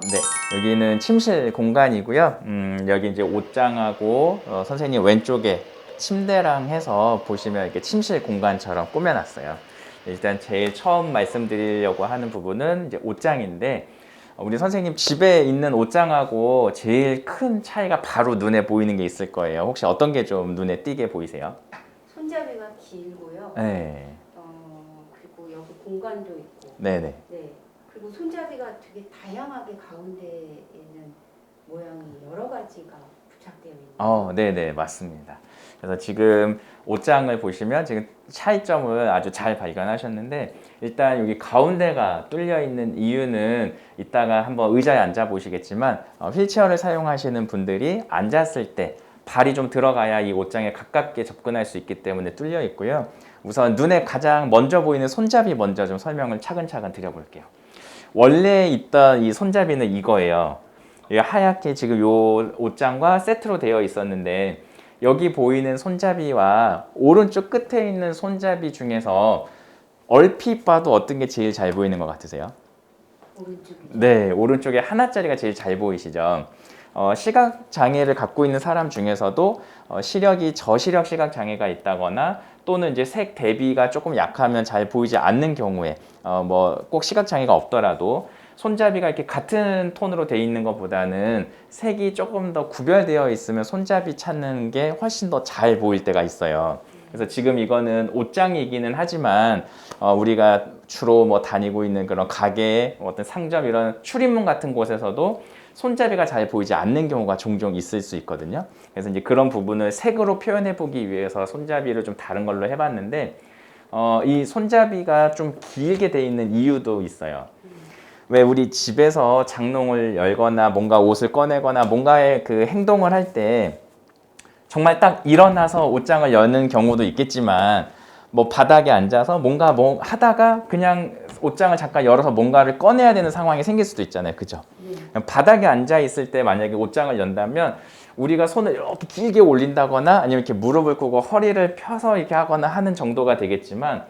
네, 여기는 침실 공간이고요. 여기 이제 옷장하고 선생님 왼쪽에 침대랑 해서 보시면 이렇게 침실 공간처럼 꾸며놨어요. 일단 제일 처음 말씀드리려고 하는 부분은 이제 옷장인데 우리 선생님 집에 있는 옷장하고 제일 큰 차이가 바로 눈에 보이는 게 있을 거예요. 혹시 어떤 게 좀 눈에 띄게 보이세요? 손잡이가 길고요. 네, 그리고 여기 공간도 있고. 네네. 네. 그리고 손잡이가 되게 다양하게 가운데에는 모양이 여러 가지가 부착되어 있는. 네네, 맞습니다. 그래서 지금 옷장을 보시면 지금 차이점을 아주 잘 발견하셨는데 일단 여기 가운데가 뚫려 있는 이유는 이따가 한번 의자에 앉아 보시겠지만 휠체어를 사용하시는 분들이 앉았을 때 발이 좀 들어가야 이 옷장에 가깝게 접근할 수 있기 때문에 뚫려 있고요. 우선 눈에 가장 먼저 보이는 손잡이 먼저 좀 설명을 차근차근 드려볼게요. 원래 있던 이 손잡이는 이거예요. 하얗게 지금 요 옷장과 세트로 되어 있었는데 여기 보이는 손잡이와 오른쪽 끝에 있는 손잡이 중에서 얼핏 봐도 어떤 게 제일 잘 보이는 것 같으세요? 오른쪽이죠. 네, 오른쪽에 하나짜리가 제일 잘 보이시죠? 시각 장애를 갖고 있는 사람 중에서도 시력이 저시력 시각 장애가 있다거나 또는 이제 색 대비가 조금 약하면 잘 보이지 않는 경우에 뭐 꼭 시각 장애가 없더라도 손잡이가 이렇게 같은 톤으로 돼 있는 것보다는 색이 조금 더 구별되어 있으면 손잡이 찾는 게 훨씬 더 잘 보일 때가 있어요. 그래서 지금 이거는 옷장이기는 하지만 우리가 주로 뭐 다니고 있는 그런 가게, 어떤 상점 이런 출입문 같은 곳에서도 손잡이가 잘 보이지 않는 경우가 종종 있을 수 있거든요. 그래서 이제 그런 부분을 색으로 표현해 보기 위해서 손잡이를 좀 다른 걸로 해봤는데 이 손잡이가 좀 길게 돼 있는 이유도 있어요. 왜 우리 집에서 장롱을 열거나 뭔가 옷을 꺼내거나 뭔가의 그 행동을 할 때 정말 딱 일어나서 옷장을 여는 경우도 있겠지만 뭐 바닥에 앉아서 뭔가 뭐 하다가 그냥 옷장을 잠깐 열어서 뭔가를 꺼내야 되는 상황이 생길 수도 있잖아요. 그죠? 바닥에 앉아 있을 때 만약에 옷장을 연다면 우리가 손을 이렇게 길게 올린다거나 아니면 이렇게 무릎을 꿇고 허리를 펴서 이렇게 하거나 하는 정도가 되겠지만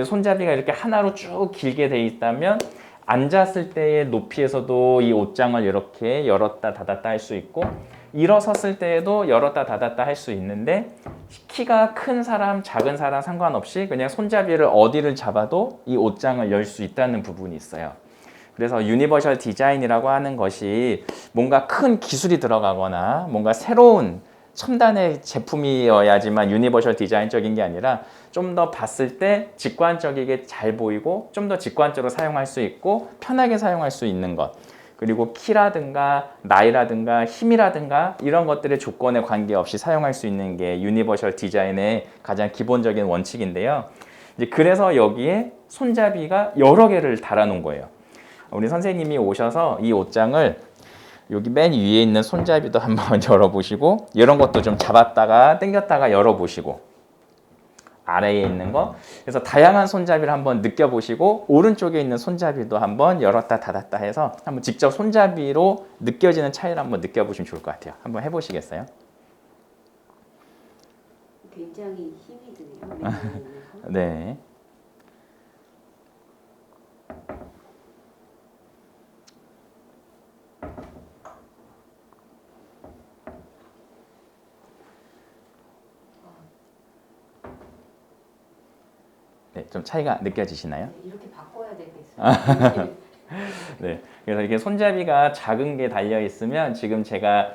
손잡이가 이렇게 하나로 쭉 길게 돼 있다면 앉았을 때의 높이에서도 이 옷장을 이렇게 열었다 닫았다 할 수 있고 일어섰을 때에도 열었다 닫았다 할 수 있는데 키가 큰 사람 작은 사람 상관없이 그냥 손잡이를 어디를 잡아도 이 옷장을 열 수 있다는 부분이 있어요. 그래서 유니버셜 디자인이라고 하는 것이 뭔가 큰 기술이 들어가거나 뭔가 새로운 첨단의 제품이어야지만 유니버셜 디자인적인 게 아니라 좀 더 봤을 때 직관적이게 잘 보이고 좀 더 직관적으로 사용할 수 있고 편하게 사용할 수 있는 것, 그리고 키라든가 나이라든가 힘이라든가 이런 것들의 조건에 관계없이 사용할 수 있는 게 유니버셜 디자인의 가장 기본적인 원칙인데요. 이제 그래서 여기에 손잡이가 여러 개를 달아놓은 거예요. 우리 선생님이 오셔서 이 옷장을 여기 맨 위에 있는 손잡이도 한번 열어보시고 이런 것도 좀 잡았다가 당겼다가 열어보시고 아래에 있는 거, 그래서 다양한 손잡이를 한번 느껴보시고 오른쪽에 있는 손잡이도 한번 열었다 닫았다 해서 한번 직접 손잡이로 느껴지는 차이를 한번 느껴보시면 좋을 것 같아요. 한번 해보시겠어요? 굉장히 힘이 드네요. 네. 네, 좀 차이가 느껴지시나요? 이렇게 바꿔야 되겠어요. 네, 그래서 이게 손잡이가 작은 게 달려 있으면 지금 제가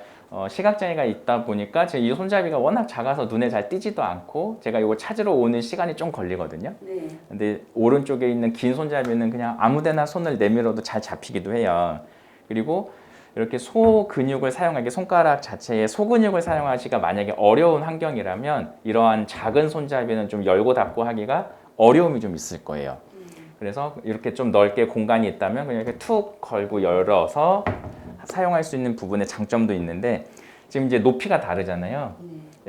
시각장애가 있다 보니까 지금 이 손잡이가 워낙 작아서 눈에 잘 띄지도 않고 제가 이거 찾으러 오는 시간이 좀 걸리거든요. 네. 근데 오른쪽에 있는 긴 손잡이는 그냥 아무데나 손을 내밀어도 잘 잡히기도 해요. 그리고 이렇게 소 근육을 사용하기, 손가락 자체에 소 근육을 사용하기가 만약에 어려운 환경이라면 이러한 작은 손잡이는 좀 열고 닫고 하기가 어려움이 좀 있을 거예요. 그래서 이렇게 좀 넓게 공간이 있다면 그냥 이렇게 툭 걸고 열어서 사용할 수 있는 부분의 장점도 있는데 지금 이제 높이가 다르잖아요.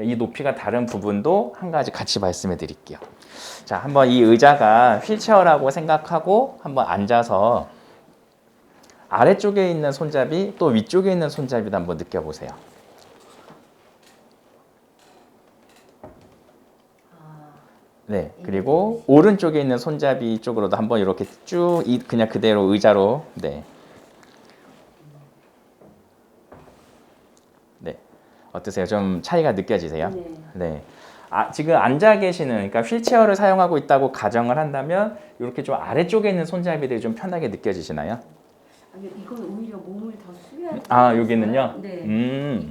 이 높이가 다른 부분도 한 가지 같이 말씀해 드릴게요. 자, 한번 이 의자가 휠체어라고 생각하고 한번 앉아서 아래쪽에 있는 손잡이 또 위쪽에 있는 손잡이도 한번 느껴보세요. 네, 그리고 오른쪽에 있는 손잡이 쪽으로도 한번 이렇게 쭉 그냥 그대로 의자로 네. 어떠세요? 좀 차이가 느껴지세요? 네. 네. 지금 앉아 계시는, 그러니까 휠체어를 사용하고 있다고 가정을 한다면 이렇게 좀 아래쪽에 있는 손잡이들이 좀 편하게 느껴지시나요? 아니 이건 오히려 몸을 더 숙여야 돼요. 여기는요? 네.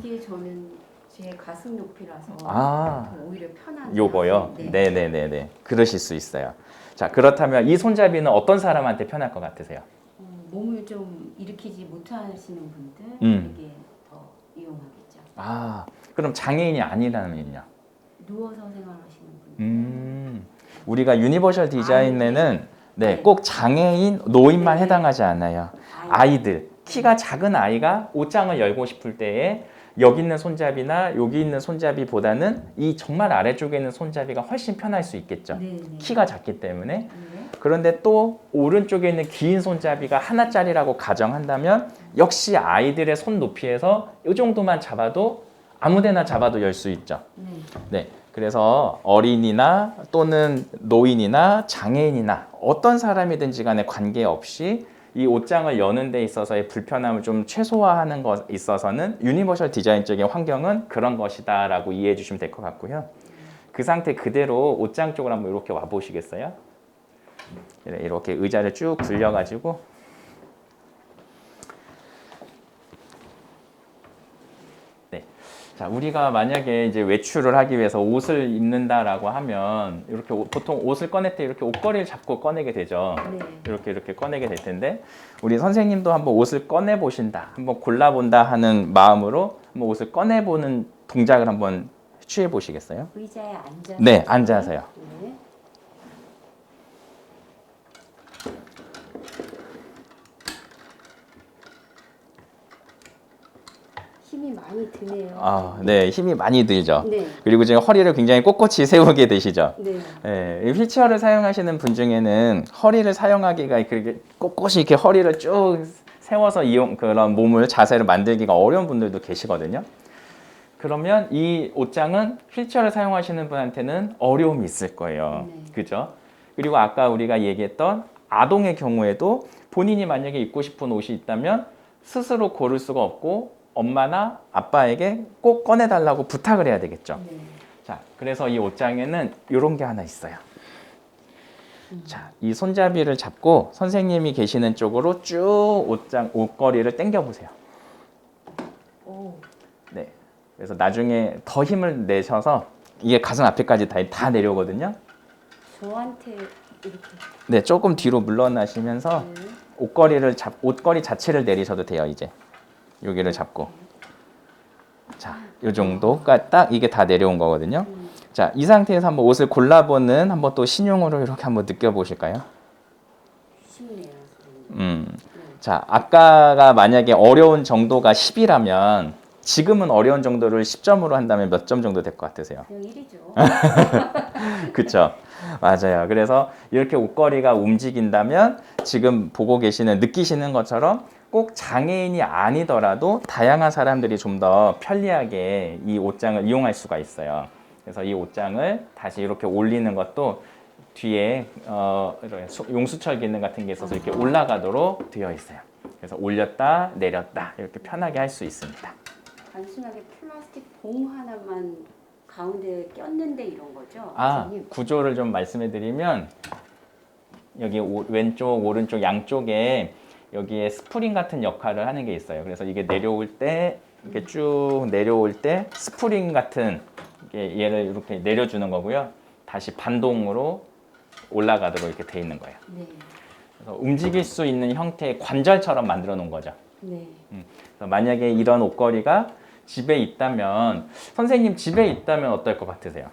이게 저는 제 가슴 높이라서 아. 더 오히려 편한. 요거요? 네. 네네네네. 그러실 수 있어요. 자, 그렇다면 이 손잡이는 어떤 사람한테 편할 것 같으세요? 몸을 좀 일으키지 못하시는 분들 이게 더 이용하겠죠. 그럼 장애인이 아니라면요? 누워서 생활하시는 분들. 우리가 유니버셜 디자인에는 네. 꼭 장애인, 노인만 네. 해당하지 않아요. 아이들, 키가 작은 아이가 옷장을 열고 싶을 때에 여기 있는 손잡이나 여기 있는 손잡이보다는 이 정말 아래쪽에 있는 손잡이가 훨씬 편할 수 있겠죠. 네. 키가 작기 때문에. 네. 그런데 또 오른쪽에 있는 긴 손잡이가 하나짜리라고 가정한다면 역시 아이들의 손 높이에서 이 정도만 잡아도 아무데나 잡아도 열 수 있죠. 네. 그래서 어린이나 또는 노인이나 장애인이나 어떤 사람이든지 간에 관계없이 이 옷장을 여는 데 있어서의 불편함을 좀 최소화하는 것 있어서는 유니버셜 디자인적인 환경은 그런 것이다 라고 이해해 주시면 될 것 같고요. 그 상태 그대로 옷장 쪽으로 한번 이렇게 와 보시겠어요? 이렇게 의자를 쭉 굴려 가지고 자, 우리가 만약에 이제 외출을 하기 위해서 옷을 입는다라고 하면 이렇게 보통 옷을 꺼낼 때 이렇게 옷걸이를 잡고 꺼내게 되죠. 네. 이렇게 꺼내게 될 텐데 우리 선생님도 한번 옷을 꺼내 보신다, 한번 골라 본다 하는 마음으로 한번 옷을 꺼내 보는 동작을 한번 취해 보시겠어요? 의자에 앉아서. 네, 앉아서요. 네. 힘이 많이 드네요. 네, 힘이 많이 들죠. 네. 그리고 지금 허리를 굉장히 꼿꼿이 세우게 되시죠. 네. 이 휠체어를 사용하시는 분 중에는 허리를 사용하기가 그렇게 꼿꼿이 이렇게 허리를 쭉 세워서 그런 몸을 자세를 만들기가 어려운 분들도 계시거든요. 그러면 이 옷장은 휠체어를 사용하시는 분한테는 어려움이 있을 거예요. 네. 그죠? 그리고 아까 우리가 얘기했던 아동의 경우에도 본인이 만약에 입고 싶은 옷이 있다면 스스로 고를 수가 없고 엄마나 아빠에게 꼭 꺼내달라고 부탁을 해야 되겠죠. 네. 자, 그래서 이 옷장에는 이런 게 하나 있어요. 자, 이 손잡이를 잡고 선생님이 계시는 쪽으로 쭉 옷걸이를 당겨 보세요. 오. 네. 그래서 나중에 더 힘을 내셔서 이게 가슴 앞에까지 다 내려오거든요. 저한테 이렇게. 네, 조금 뒤로 물러나시면서 네. 옷걸이 자체를 내리셔도 돼요, 이제. 여기를 잡고. 자, 이 정도가 딱 이게 다 내려온 거거든요. 자, 이 상태에서 한번 옷을 골라보는 한번 또 신용으로 이렇게 한번 느껴보실까요? 쉽네요. 자, 아까가 만약에 어려운 정도가 10이라면 지금은 어려운 정도를 10점으로 한다면 몇 점 정도 될 것 같으세요? 그냥 1이죠. 그쵸? 맞아요. 그래서 이렇게 옷걸이가 움직인다면 지금 보고 계시는, 느끼시는 것처럼 꼭 장애인이 아니더라도 다양한 사람들이 좀 더 편리하게 이 옷장을 이용할 수가 있어요. 그래서 이 옷장을 다시 이렇게 올리는 것도 뒤에 용수철 기능 같은 게 있어서 이렇게 올라가도록 되어 있어요. 그래서 올렸다 내렸다 이렇게 편하게 할 수 있습니다. 단순하게 플라스틱 봉 하나만 가운데 꼈는데 이런 거죠? 선생님? 구조를 좀 말씀해 드리면 여기 왼쪽 오른쪽 양쪽에 여기에 스프링 같은 역할을 하는 게 있어요. 그래서 이게 내려올 때 이렇게 쭉 내려올 때 스프링 같은 얘를 이렇게 내려주는 거고요. 다시 반동으로 올라가도록 이렇게 돼 있는 거예요. 네. 그래서 움직일 수 있는 형태의 관절처럼 만들어 놓은 거죠. 네. 그래서 만약에 이런 옷걸이가 집에 있다면 선생님 집에 있다면 어떨 것 같으세요?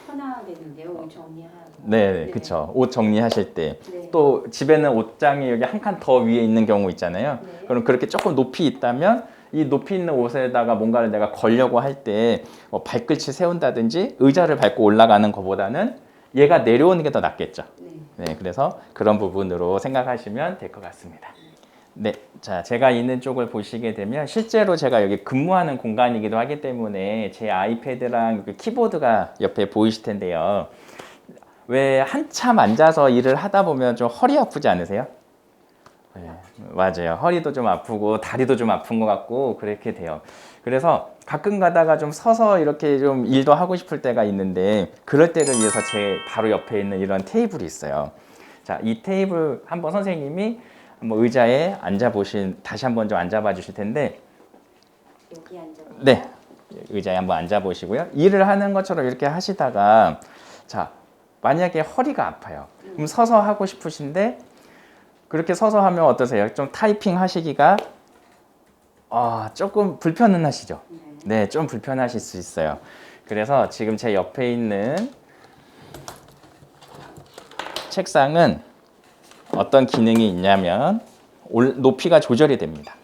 편하겠는데요. 옷 정리하고. 네, 그렇죠. 옷 정리하실 때 네. 또 집에는 옷장이 여기 한 칸 더 위에 있는 경우 있잖아요. 네. 그럼 그렇게 조금 높이 있다면 이 높이 있는 옷에다가 뭔가를 내가 걸려고 할 때 발끝이 세운다든지 의자를 밟고 올라가는 것보다는 얘가 내려오는 게 더 낫겠죠. 네, 그래서 그런 부분으로 생각하시면 될 것 같습니다. 네, 자, 제가 있는 쪽을 보시게 되면 실제로 제가 여기 근무하는 공간이기도 하기 때문에 제 아이패드랑 여기 키보드가 옆에 보이실 텐데요. 왜 한참 앉아서 일을 하다 보면 좀 허리 아프지 않으세요? 네, 맞아요. 허리도 좀 아프고 다리도 좀 아픈 것 같고 그렇게 돼요. 그래서 가끔 가다가 좀 서서 이렇게 좀 일도 하고 싶을 때가 있는데 그럴 때를 위해서 제 바로 옆에 있는 이런 테이블이 있어요. 자, 이 테이블 한번 선생님이 한번 의자에 다시 한번 좀 앉아봐 주실 텐데 여기 앉아볼까요? 네, 의자에 한번 앉아 보시고요. 일을 하는 것처럼 이렇게 하시다가 자, 만약에 허리가 아파요. 그럼 서서 하고 싶으신데 그렇게 서서 하면 어떠세요? 좀 타이핑 하시기가 조금 불편은 하시죠? 네, 좀 불편하실 수 있어요. 그래서 지금 제 옆에 있는 책상은 어떤 기능이 있냐면 높이가 조절이 됩니다.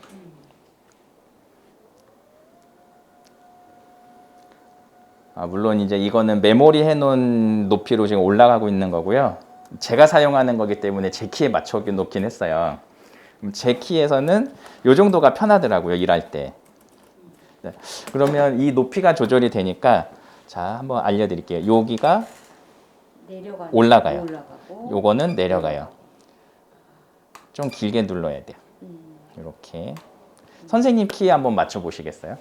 물론 이제 이거는 메모리 해놓은 높이로 지금 올라가고 있는 거고요. 제가 사용하는 거기 때문에 제 키에 맞춰 놓긴 했어요. 제 키에서는 이 정도가 편하더라고요, 일할 때. 네. 그러면 이 높이가 조절이 되니까 자, 한번 알려드릴게요. 여기가 올라가요. 요거는 내려가요. 좀 길게 눌러야 돼요. 이렇게. 선생님 키에 한번 맞춰 보시겠어요?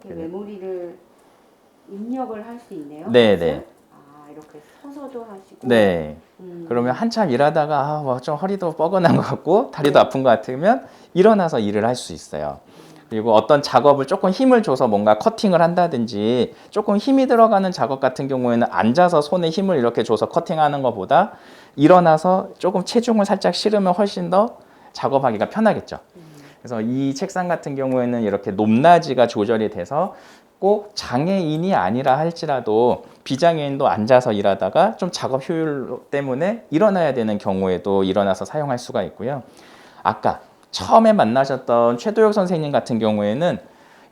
메모리를 입력을 할 수 있네요. 네. 이렇게 서서도 하시고. 네. 그러면 한참 일하다가 좀 허리도 뻐근한 것 같고 다리도 아픈 것 같으면 일어나서 일을 할 수 있어요. 그리고 어떤 작업을 조금 힘을 줘서 뭔가 커팅을 한다든지 조금 힘이 들어가는 작업 같은 경우에는 앉아서 손에 힘을 이렇게 줘서 커팅하는 것보다 일어나서 조금 체중을 살짝 실으면 훨씬 더 작업하기가 편하겠죠. 그래서 이 책상 같은 경우에는 이렇게 높낮이가 조절이 돼서 꼭 장애인이 아니라 할지라도 비장애인도 앉아서 일하다가 좀 작업 효율 때문에 일어나야 되는 경우에도 일어나서 사용할 수가 있고요. 아까 처음에 만나셨던 최도혁 선생님 같은 경우에는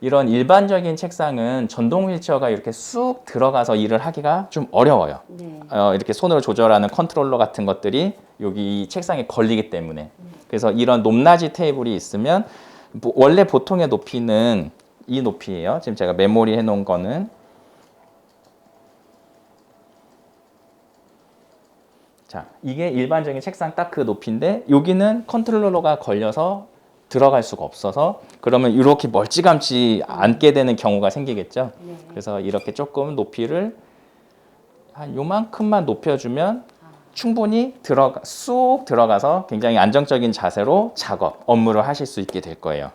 이런 일반적인 책상은 전동 휠체어가 이렇게 쑥 들어가서 일을 하기가 좀 어려워요. 네. 이렇게 손으로 조절하는 컨트롤러 같은 것들이 여기 책상에 걸리기 때문에. 그래서 이런 높낮이 테이블이 있으면 원래 보통의 높이는 이 높이예요. 지금 제가 메모리 해놓은 거는 자, 이게 일반적인 책상 딱 그 높이인데 여기는 컨트롤러가 걸려서 들어갈 수가 없어서 그러면 이렇게 멀찌감치 앉게 되는 경우가 생기겠죠. 네. 그래서 이렇게 조금 높이를 한 요만큼만 높여주면 충분히 쑥 들어가서 굉장히 안정적인 자세로 업무를 하실 수 있게 될 거예요.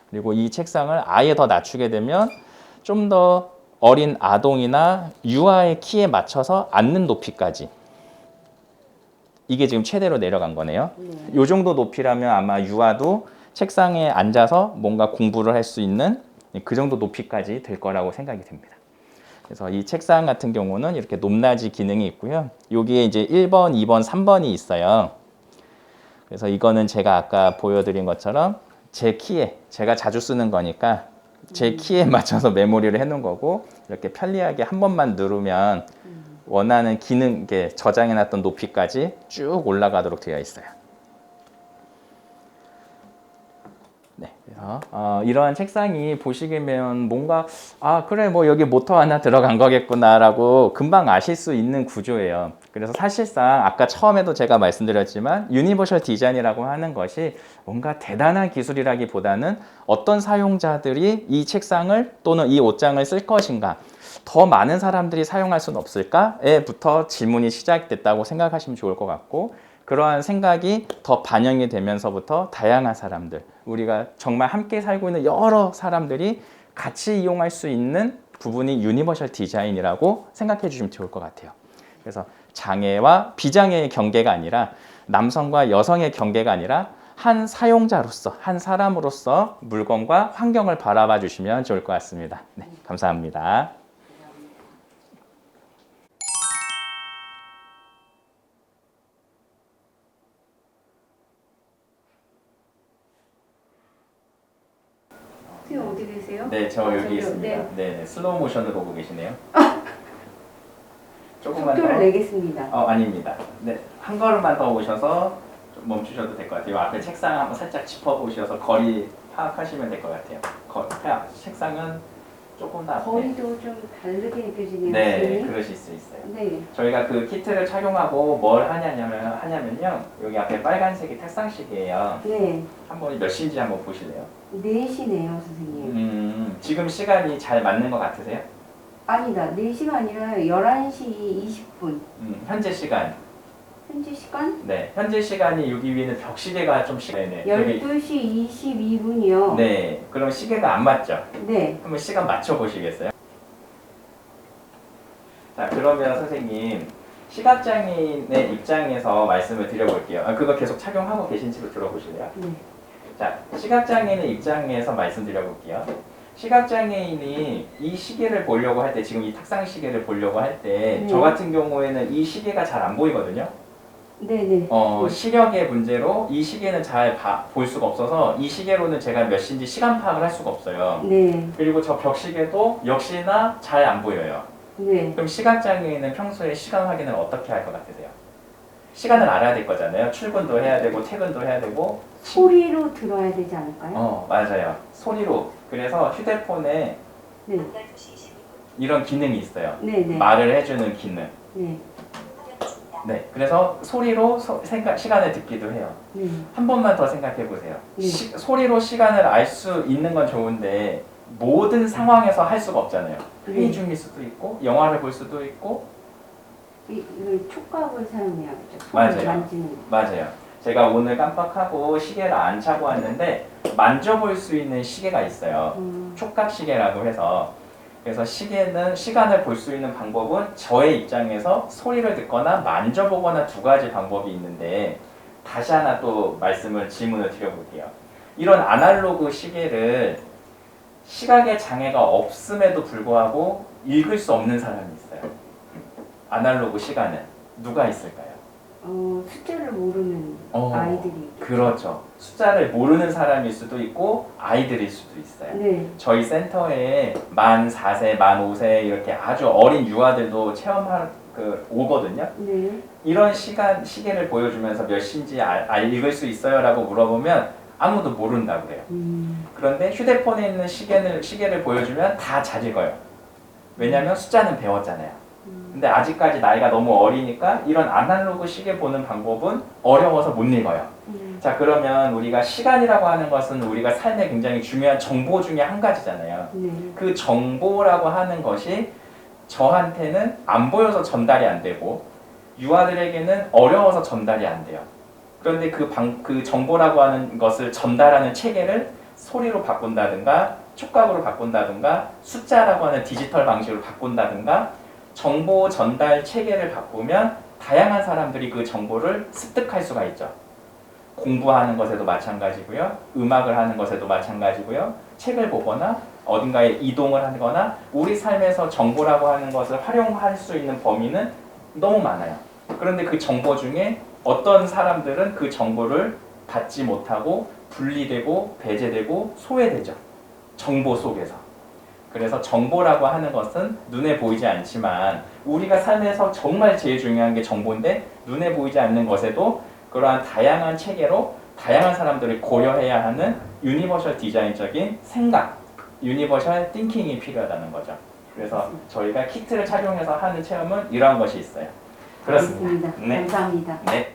그리고 이 책상을 아예 더 낮추게 되면 좀 더 어린 아동이나 유아의 키에 맞춰서 앉는 높이까지 이게 지금 최대로 내려간 거네요. 이 정도 높이라면 아마 유아도 책상에 앉아서 뭔가 공부를 할 수 있는 그 정도 높이까지 될 거라고 생각이 됩니다. 그래서 이 책상 같은 경우는 이렇게 높낮이 기능이 있고요. 여기에 이제 1번, 2번, 3번이 있어요. 그래서 이거는 제가 아까 보여드린 것처럼 제 키에, 제가 자주 쓰는 거니까 제 키에 맞춰서 메모리를 해놓은 거고 이렇게 편리하게 한 번만 누르면 원하는 기능, 저장해놨던 높이까지 쭉 올라가도록 되어 있어요. 네, 그래서 이러한 책상이 보시면 뭔가 그래 뭐 여기 모터 하나 들어간 거겠구나라고 금방 아실 수 있는 구조예요. 그래서 사실상 아까 처음에도 제가 말씀드렸지만 유니버셜 디자인이라고 하는 것이 뭔가 대단한 기술이라기보다는 어떤 사용자들이 이 책상을 또는 이 옷장을 쓸 것인가 더 많은 사람들이 사용할 수는 없을까?에부터 질문이 시작됐다고 생각하시면 좋을 것 같고 그러한 생각이 더 반영이 되면서부터 다양한 사람들, 우리가 정말 함께 살고 있는 여러 사람들이 같이 이용할 수 있는 부분이 유니버셜 디자인이라고 생각해 주시면 좋을 것 같아요. 그래서 장애와 비장애의 경계가 아니라 남성과 여성의 경계가 아니라 한 사용자로서, 한 사람으로서 물건과 환경을 바라봐 주시면 좋을 것 같습니다. 네, 감사합니다. 선생님 어디 계세요? 네, 저 여기 저기요. 있습니다. 네, 슬로우 모션으로 보고 계시네요. 조금만 속도를 더. 내겠습니다. 아닙니다. 네, 한 걸음만 더 오셔서 좀 멈추셔도 될 것 같아요. 앞에 책상 한번 살짝 짚어보셔서 거리 파악하시면 될 것 같아요. 책상은 조금 더 앞에. 거리도 좀 다르게 느껴지네요. 네, 선생님. 그러실 수 있어요. 네. 저희가 그 키트를 착용하고 뭘 하냐면요. 여기 앞에 빨간색이 탁상식이에요. 네. 한번 몇 시인지 한번 보실래요? 4시네요, 선생님. 지금 시간이 잘 맞는 것 같으세요? 아니다. 4시가 아니라 11시 20분. 현재 시간. 현재 시간? 네, 현재 시간이 여기 위에는 벽시계가 좀 네네. 여기 12시 22분이요. 네, 그럼 시계가 안 맞죠? 네. 한번 시간 맞춰 보시겠어요? 자, 그러면 선생님 시각장애인의 입장에서 말씀을 드려볼게요. 그거 계속 착용하고 계신지도 들어보실래요? 네. 자, 시각장애인의 입장에서 말씀드려볼게요. 시각장애인이 이 시계를 보려고 할 때, 지금 이 탁상 시계를 보려고 할 때, 저 같은 경우에는 이 시계가 잘 안 보이거든요. 네네. 시력의 문제로 이 시계는 잘 볼 수가 없어서 이 시계로는 제가 몇 시인지 시간 파악을 할 수가 없어요. 네. 그리고 저 벽시계도 역시나 잘 안 보여요. 네. 그럼 시각장애인은 평소에 시간 확인을 어떻게 할 것 같으세요? 시간을 알아야 될 거잖아요. 출근도 해야 되고 퇴근도 해야 되고. 소리로 들어야 되지 않을까요? 맞아요. 소리로. 그래서 휴대폰에 네. 이런 기능이 있어요. 네네. 말을 해주는 기능. 네. 네. 그래서 소리로 시간을 듣기도 해요. 네. 한 번만 더 생각해 보세요. 네. 소리로 시간을 알 수 있는 건 좋은데 모든 상황에서 할 수가 없잖아요. 회의 네. 중일 수도 있고 영화를 볼 수도 있고. 이걸 촉각을 사용해야겠죠. 맞아요. 손을 만지는 거. 맞아요. 제가 오늘 깜빡하고 시계를 안 차고 왔는데 만져볼 수 있는 시계가 있어요. 촉각 시계라고 해서. 그래서 시계는 시간을 볼 수 있는 방법은 저의 입장에서 소리를 듣거나 만져보거나 두 가지 방법이 있는데, 다시 하나 또 질문을 드려볼게요. 이런 아날로그 시계를 시각의 장애가 없음에도 불구하고 읽을 수 없는 사람이 있어요. 아날로그 시간은 누가 있을까요? 숫자를 모르는 아이들이 있겠죠. 그렇죠. 숫자를 모르는 사람일 수도 있고 아이들일 수도 있어요. 네. 저희 센터에 만 4세, 만 5세 이렇게 아주 어린 유아들도 오거든요. 네. 이런 시계를 보여주면서 몇 시인지 읽을 수 있어요? 라고 물어보면 아무도 모른다고 그래요. 그런데 휴대폰에 있는 시계를 보여주면 다 잘 읽어요. 왜냐하면 숫자는 배웠잖아요. 근데 아직까지 나이가 너무 어리니까 이런 아날로그 시계 보는 방법은 어려워서 못 읽어요. 자, 그러면 우리가 시간이라고 하는 것은 우리가 삶에 굉장히 중요한 정보 중에 한 가지잖아요. 네. 그 정보라고 하는 것이 저한테는 안 보여서 전달이 안 되고 유아들에게는 어려워서 전달이 안 돼요. 그런데 그 정보라고 하는 것을 전달하는 체계를 소리로 바꾼다든가 촉각으로 바꾼다든가 숫자라고 하는 디지털 방식으로 바꾼다든가 정보 전달 체계를 바꾸면 다양한 사람들이 그 정보를 습득할 수가 있죠. 공부하는 것에도 마찬가지고요. 음악을 하는 것에도 마찬가지고요. 책을 보거나 어딘가에 이동을 하거나 우리 삶에서 정보라고 하는 것을 활용할 수 있는 범위는 너무 많아요. 그런데 그 정보 중에 어떤 사람들은 그 정보를 받지 못하고 분리되고 배제되고 소외되죠. 정보 속에서. 그래서 정보라고 하는 것은 눈에 보이지 않지만 우리가 삶에서 정말 제일 중요한 게 정보인데 눈에 보이지 않는 것에도 그러한 다양한 체계로 다양한 사람들을 고려해야 하는 유니버셜 디자인적인 생각, 유니버셜 띵킹이 필요하다는 거죠. 그래서 저희가 키트를 착용해서 하는 체험은 이러한 것이 있어요. 그렇습니다. 알겠습니다. 감사합니다. 네.